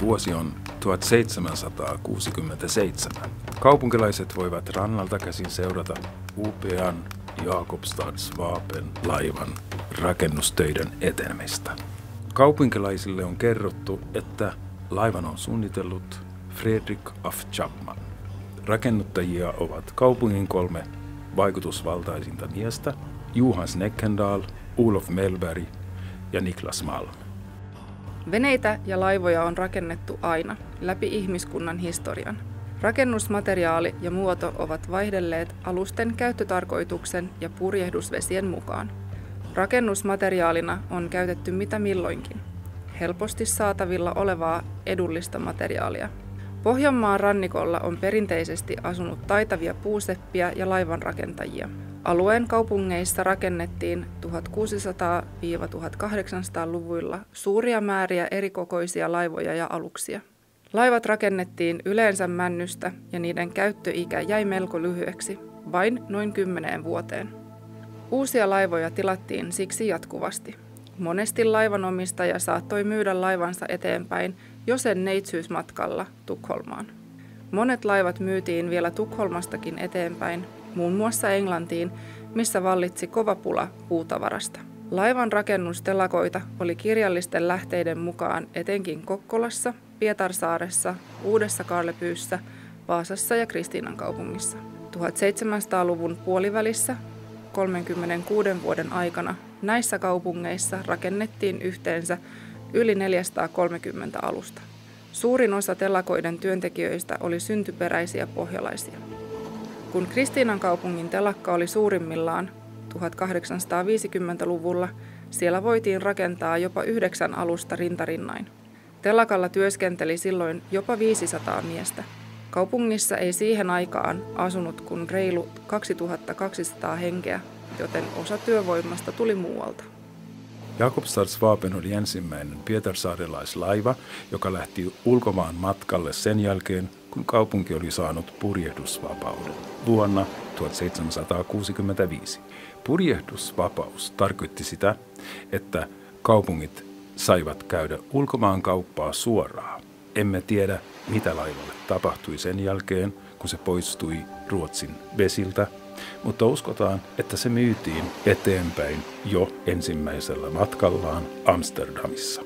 Vuosi on 1767. Kaupunkilaiset voivat rannalta käsin seurata upean Jakobstadsvapen laivan rakennustöiden etenemistä. Kaupunkilaisille on kerrottu, että laivan on suunnitellut Fredrik af Chapman. Rakennuttajia ovat kaupungin 3 vaikutusvaltaisinta miestä, Johan Snekendal, Olof Mellberg ja Niklas Malm. Veneitä ja laivoja on rakennettu aina, läpi ihmiskunnan historian. Rakennusmateriaali ja muoto ovat vaihdelleet alusten käyttötarkoituksen ja purjehdusvesien mukaan. Rakennusmateriaalina on käytetty mitä milloinkin. Helposti saatavilla olevaa edullista materiaalia. Pohjanmaan rannikolla on perinteisesti asunut taitavia puuseppiä ja laivanrakentajia. Alueen kaupungeissa rakennettiin 1600–1800-luvuilla suuria määriä erikokoisia laivoja ja aluksia. Laivat rakennettiin yleensä männystä ja niiden käyttöikä jäi melko lyhyeksi, vain noin 10 vuoteen. Uusia laivoja tilattiin siksi jatkuvasti. Monesti laivanomistaja saattoi myydä laivansa eteenpäin jo sen neitsyysmatkalla Tukholmaan. Monet laivat myytiin vielä Tukholmastakin eteenpäin, muun muassa Englantiin, missä vallitsi kova pula puutavarasta. Laivan rakennustelakoita oli kirjallisten lähteiden mukaan etenkin Kokkolassa, Pietarsaaressa, Uudessa-Karlepyyssä, Vaasassa ja Kristiinankaupungissa. 1700-luvun puolivälissä 36 vuoden aikana näissä kaupungeissa rakennettiin yhteensä yli 430 alusta. Suurin osa telakoiden työntekijöistä oli syntyperäisiä pohjalaisia. Kun Kristiinankaupungin telakka oli suurimmillaan 1850-luvulla, siellä voitiin rakentaa jopa 9 alusta rintarinnain. Telakalla työskenteli silloin jopa 500 miestä. Kaupungissa ei siihen aikaan asunut kuin reilu 2200 henkeä, joten osa työvoimasta tuli muualta. Jakobstadsvapen oli ensimmäinen pietarsaarelaislaiva, joka lähti ulkomaan matkalle sen jälkeen, kun kaupunki oli saanut purjehdusvapauden vuonna 1765. Purjehdusvapaus tarkoitti sitä, että kaupungit saivat käydä ulkomaan kauppaa suoraan. Emme tiedä, mitä laivalle tapahtui sen jälkeen, kun se poistui Ruotsin vesiltä, mutta uskotaan, että se myytiin eteenpäin jo ensimmäisellä matkallaan Amsterdamissa.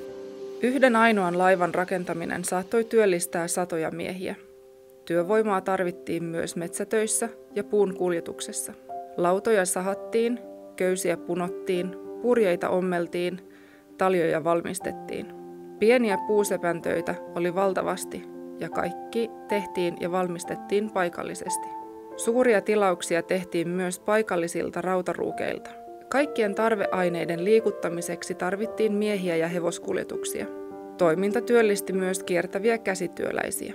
Yhden ainoan laivan rakentaminen saattoi työllistää satoja miehiä. Työvoimaa tarvittiin myös metsätöissä ja puun kuljetuksessa. Lautoja sahattiin, köysiä punottiin, purjeita ommeltiin, taljoja valmistettiin. Pieniä puusepäntöitä oli valtavasti ja kaikki tehtiin ja valmistettiin paikallisesti. Suuria tilauksia tehtiin myös paikallisilta rautaruukeilta. Kaikkien tarveaineiden liikuttamiseksi tarvittiin miehiä ja hevoskuljetuksia. Toiminta työllisti myös kiertäviä käsityöläisiä.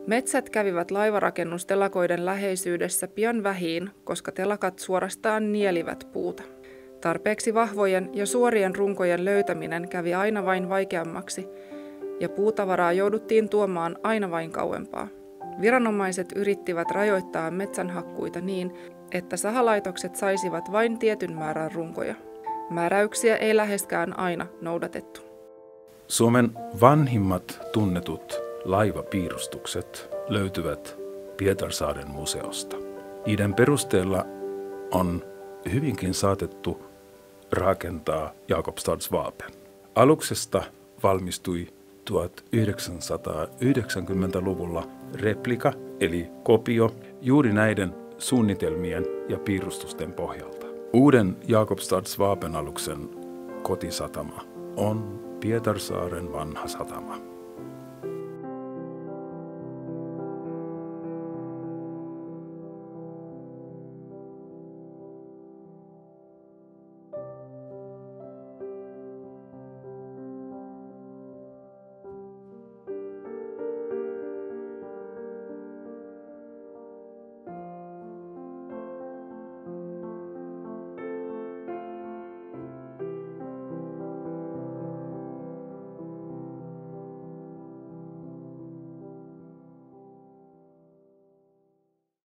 Metsät kävivät laivarakennustelakoiden läheisyydessä pian vähiin, koska telakat suorastaan nielivät puuta. Tarpeeksi vahvojen ja suorien runkojen löytäminen kävi aina vain vaikeammaksi, ja puutavaraa jouduttiin tuomaan aina vain kauempaa. Viranomaiset yrittivät rajoittaa metsänhakkuita niin, että sahalaitokset saisivat vain tietyn määrän runkoja. Määräyksiä ei läheskään aina noudatettu. Suomen vanhimmat tunnetut laivapiirustukset löytyvät Pietarsaaren museosta. Niiden perusteella on hyvinkin saatettu rakentaa Jakobstadsvapen. Aluksesta valmistui 1990-luvulla replika eli kopio juuri näiden suunnitelmien ja piirustusten pohjalta. Uuden Jakobstadsvapen aluksen kotisatama on Pietarsaaren vanha satama.